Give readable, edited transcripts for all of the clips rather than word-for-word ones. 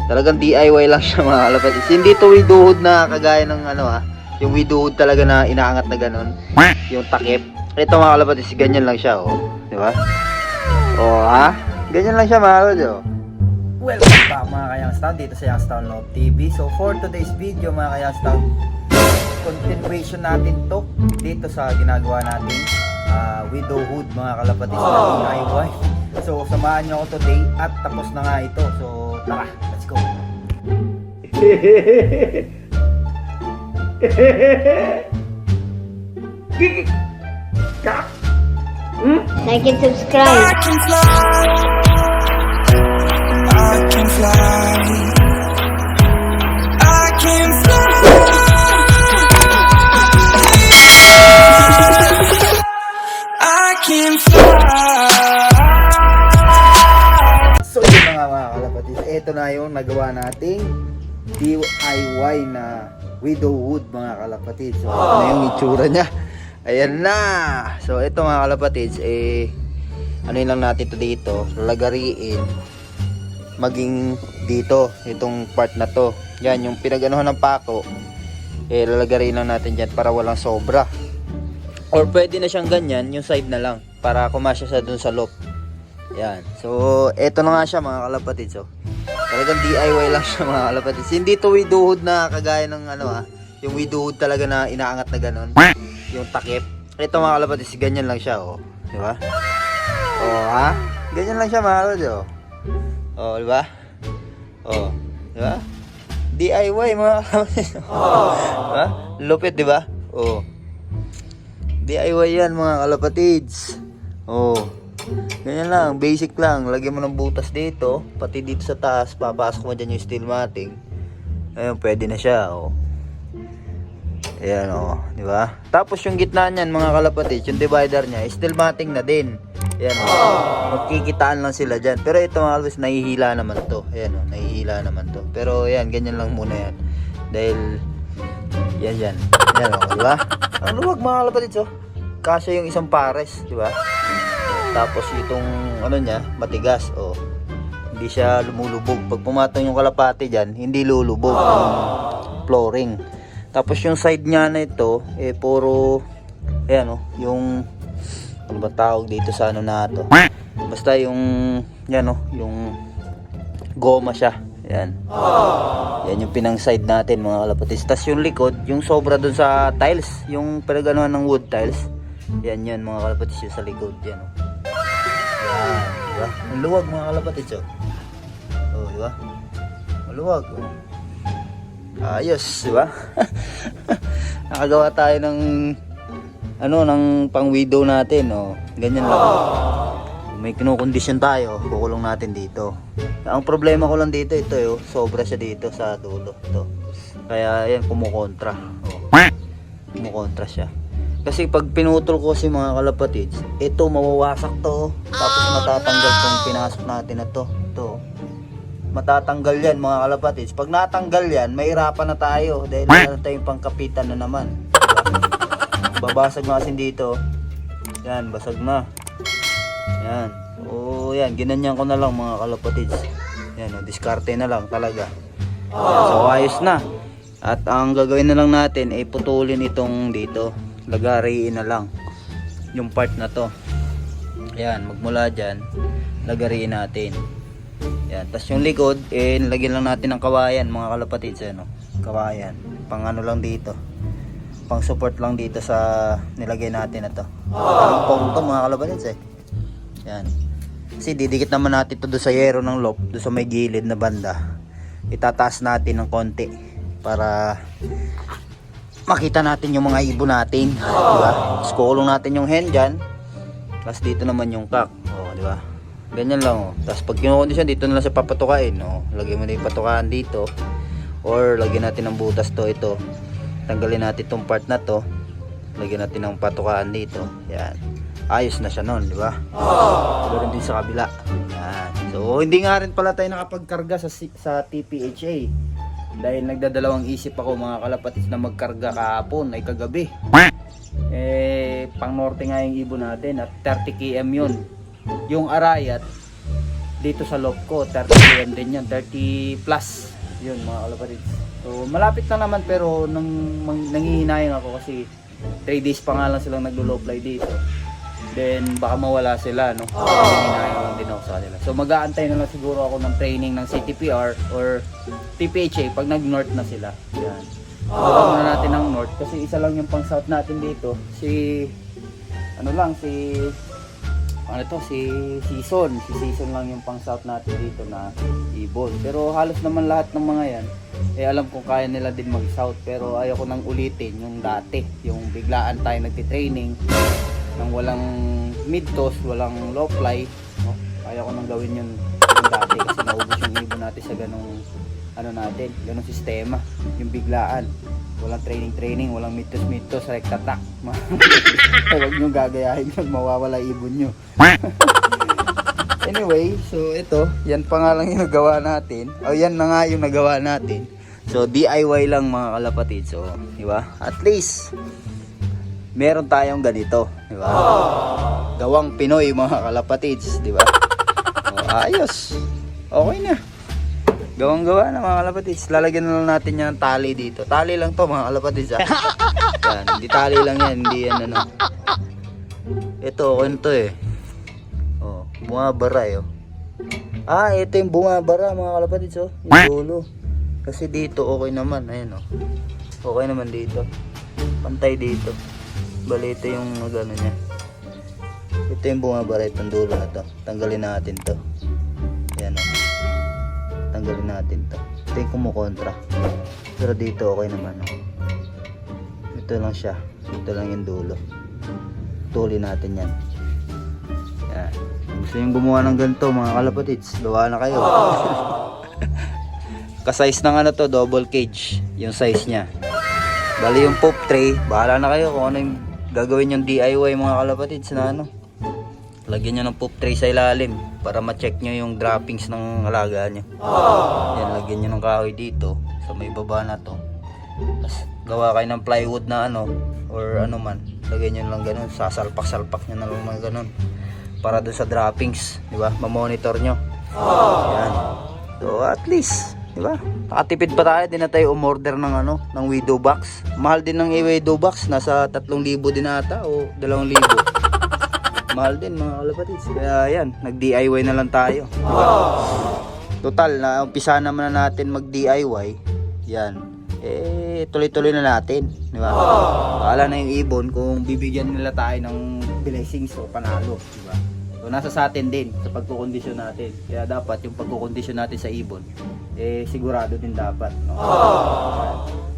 Talagang DIY lang siya mga kalapatids. Hindi to widood na kagaya ng yung widood talaga na inaangat na ganun. Yung takip. Ito mga kalapatids, ganyan lang siya, oh. Di ba? Oh, ha? Ganyan lang siya mga kalapatids, oh. Welcome back mga Kayangstown dito sa Youngstown Love TV. So for today's video mga Kayangstown, continuation natin to dito sa ginagawa natin widowhood mga kalapatids na DIY. So samahan nyo ako today at tapos na nga ito. So tara, let's go. Like and subscribe. I can fly. I can fly. I can fly. So yun na nga mga kalapatids, ito na yung nagawa nating DIY na widowhood mga kalapatids. So ito na yung itsura niya. Ayan na. So ito mga kalapatids, ano yun lang natin to dito, lalagariin maging dito, itong part na to. Yan, yung pinag-anuhan ng pako, lalagariin lang natin dyan para walang sobra. Or pwede na siyang ganyan, yung side na lang, para kumasya sa dun sa loop. Yan. So, eto na nga siya mga kalapatids. So, talagang DIY lang siya mga kalapatids. Hindi to widowhood na kagaya ng yung widowhood talaga na inaangat na ganun. Yung takip. Ito mga kalapatids, ganyan lang siya, oh. Di ba? Oh, ha? Ganyan lang siya mga kalapatids, oh. Oh, di ba? Oh, di ba? DIY mga kalapatids. Diba? Lupit, di ba? Oh. DIY yan mga kalapatids. Oh. Ganyan lang, basic lang. Lagyan mo ng butas dito, pati dito sa taas, papasok mo dyan yung steel matting. Ayun, pwede na siya, oh. Ayan, oh, di ba? Tapos yung gitna niyan mga kalapatids, yung divider niya, steel matting na din. Ayan, oh. Magkikitaan lang sila dyan. Pero ito mga kalapatids, nahihila naman to. Ayan, oh, nahihila naman to. Pero ayan, ganyan lang muna yan. Dahil yan. Yan, oh, di ba? Ang luwag mga kalapatids, oh. Kasya yung isang pares, di ba? Tapos itong niya, matigas, oh. Hindi siya lumulubog. Pag pumatong yung kalapati diyan, hindi lulubog yung flooring. Tapos yung side niya na ito, puro ayan, oh, yung ano ba tawag dito sa na to? Basta yung yan, oh, yung goma siya. Yan. Yan yung pinang side natin mga kalapatids. Tapos yung likod, yung sobra dun sa tiles, yung pinaganohan ng wood tiles. Yan mga kalapatids, yung sa likod. Yan, oh. Yan, diba? Ang luwag mga kalapatids, oh. Oh, diba? Maluwag, oh. Ayos, diba? Nakagawa tayo ng ng pang widow natin, oh. Ganyan lang. May kinukondisyon tayo, kukulong natin dito. Ang problema ko lang dito, ito, oh, sobra siya dito sa dulo, ito. Kaya yan, kumukontra, oh. Kumukontra siya. Kasi pag pinutol ko si mga kalapatids, ito mawawasak to. Tapos matatanggal tong pinasok natin na to. Ito. Matatanggal yan mga kalapatids. Pag natanggal yan, mahirapan na tayo. Dahil wala na tayong pangkapitan na naman. Diba? Babasag na kasi dito. Yan, basag na. Yan. O yan, ginanyan ko na lang mga kalapatids. Yan, diskarte na lang talaga. Yan, so ayos na. At ang gagawin na lang natin ay putulin itong dito. Lagariin na lang yung part na to. Yan, magmula dyan lagariin natin. Yan, tapos yung likod lagyan lang natin ng kawayan mga kalapatids, ano, kawayan pang ano lang dito, pang support lang dito sa nilagay natin na to. Parang pong to mga kalapatids, yan, kasi didikit naman natin to do sa yero ng loop, do sa may gilid na banda. Itataas natin ng konti para makita natin yung mga ibon natin, diba? Tapos kukulong natin yung hen dyan. Tapos dito naman yung cock, oh, diba? Ganyan lang, oh. Tapos pag kinukondisyon, dito na lang siya papatukain, oh. Lagyan mo na yung patukaan dito. Or lagyan natin ng butas to, ito. Tanggalin natin itong part na to. Lagyan natin ng patukaan dito. Yan. Ayos na siya nun, diba? Ganoon din sa kabila. Yan. So, hindi nga rin pala tayo nakapagkarga sa TPHA. Dahil nagdadalawang isip ako mga kalapatids na magkarga kahapon ay kagabi. Pang norte nga yung ibon natin at 30 km yun. Yung Arayat dito sa loob ko 30 din yun, 30 plus yun mga kalapatids. So malapit na naman, pero nangihinayang ako kasi 3 days pa nga lang silang naglo-low fly dito. Then baka mawala sila, no? Nangihinayang lang din ako sa kanila. So mag-aantay na lang siguro ako ng training ng CTPR or TPHA pag nag-north na sila. Yan. Wala muna natin ng north kasi isa lang yung pang south natin dito. Si Season lang yung pang south natin dito na ibon. Pero halos naman lahat ng mga yan alam kong kaya nila din mag south, pero ayaw ko nang ulitin yung dati, yung biglaan tayo nagti-training nang walang mid-toss, walang low fly, no? Ayaw ko nang gawin yung dati kasi naubos yung ibon natin sa ganong sistema, yung biglaan. Walang training, walang mitos, rekta track. Huwag nyo gagayahin yun, mawawala ibon nyo. Anyway, so ito, yan pa nga lang yung nagawa natin. Yan na nga yung nagawa natin. So DIY lang mga kalapatid. So, di ba? At least meron tayong ganito, di ba? Gawang Pinoy mga kalapatids, di ba? Ayos. Okay na. Gawang-gawa na mga kalapatids. Lalagyan na lang natin yan ng tali dito. Tali lang to mga kalapatids. Yan, hindi tali lang yan, hindi yan ano. Ito, okay to eh. Oh, bumabara eh. Oh. Ito yung bumabara mga kalapatids, oh. Yung dulo. Kasi dito okay naman, ayun oh. Okay naman dito. Pantay dito. Bali ito yung gano'n niya. Ito yung bumabara, itong dulo na to. Tanggalin natin to. Yan oh. Tanggalin natin to. Ito yung kumukontra. Pero dito okay naman oh. Ito lang siya. Ito lang yung dulo. Tulin natin yan. Yan. Gusto yung gumawa ng ganito mga kalapatids, gawa na kayo. Ka-size ng ano to, double cage yung size nya. Bali yung poop tray, bahala na kayo kung ano yung gagawin yung DIY mga kalapatids na ano. Lagyan nyo ng poop tray sa ilalim para ma-check nyo yung droppings ng alaga nyo. Yan, lagyan nyo ng kahoy dito sa may baba na to. Tapos gawa kayo ng plywood na ano or ano man, lagyan nyo lang ganun, sasalpak-salpak nyo na lang mga ganun para dun sa droppings, di ba? Ma-monitor nyo. Yan. So at least, di ba? Nakatipid pa tayo, di na tayo umorder ng ano, ng widow box. Mahal din ng widow box, nasa 3,000 din ata o 2,000. Mahal din mga kalapatids. Kaya yan, nag-DIY na lang tayo. Diba? Total, na umpisa naman na natin mag-DIY. Yan. Tuloy-tuloy na natin. Diba? Bahala na yung ibon kung bibigyan nila tayo ng blessings o panalo. Diba? So, nasa sa atin din, sa pagkukondisyon natin. Kaya dapat yung pagkukondisyon natin sa ibon, sigurado din dapat. No?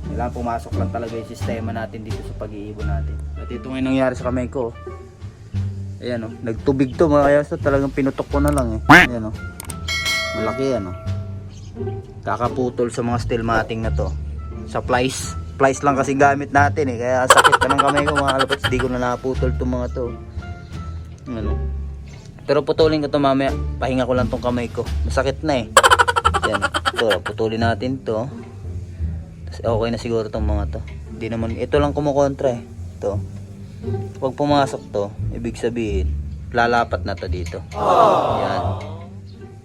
Kailangan pumasok lang talaga yung sistema natin dito sa pag-iibon natin. At ito ngayon nangyari sa kamay ko. Ayan o, nagtubig to mga kayasa, talagang pinutok ko na lang eh. Ayan o, malaki yan o. Kakaputol sa mga steel matting na to. Sa plies lang kasi gamit natin eh, kaya sakit na ng kamay ko mga kalapats, di ko na naputol itong mga to. Ayan o. Pero putulin ko to mamaya, pahinga ko lang tong kamay ko, masakit na eh. Ayan, ito, putulin natin to. Tapos okay na siguro tong mga to. Di naman, ito lang kumukontra eh. Ito. Pag pumasok to, ibig sabihin lalapat na to dito. Yan.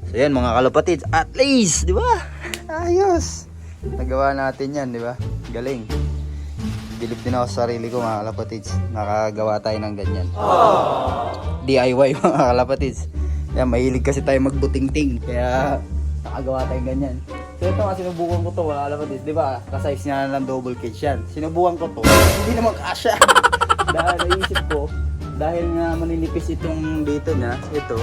So yan mga kalapatids, at least, di ba? Ayos. Nagawa natin yan, di ba? Galing. Bilib din ako sa sarili ko mga kalapatids. Nakagawa tayo ng ganyan. DIY mga kalapatids. Yan, mahilig kasi tayo magbuting-ting. Kaya nakagawa tayong ganyan. So ito nga, sinubukan ko to mga kalapatids. Di ba? Ka-size niya ng double cage yan. Sinubukan ko to. Hindi naman kasya. Dahil naisip ko, dahil nga maninipis itong dito na, ito,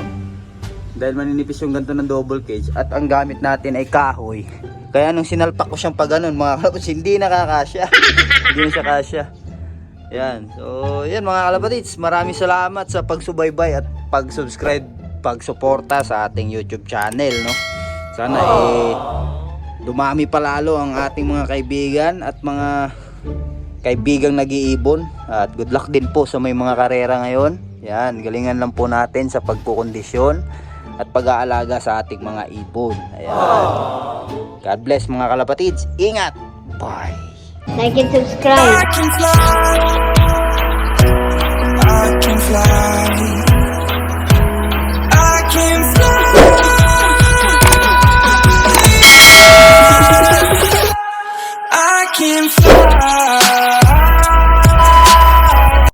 dahil maninipis yung ganito ng double cage at ang gamit natin ay kahoy, kaya nung sinalpak ko siyang pag ganun mga kalapatids, hindi nakakasya. Hindi na siya kasya. Yan, so yan mga kalapatids, maraming salamat sa pagsubaybay at pag-subscribe, pag-suporta sa ating YouTube channel, no? Sana dumami palalo ang ating mga kaibigan at mga kaibigang nag-iibon, at good luck din po sa may mga karera ngayon. Yan, galingan lang po natin sa pagkukondisyon at pag-aalaga sa ating mga ibon. Ayan. God bless mga kalapatids. Ingat. Bye. Like and subscribe. I can fly. I can fly. I can fly. can fly.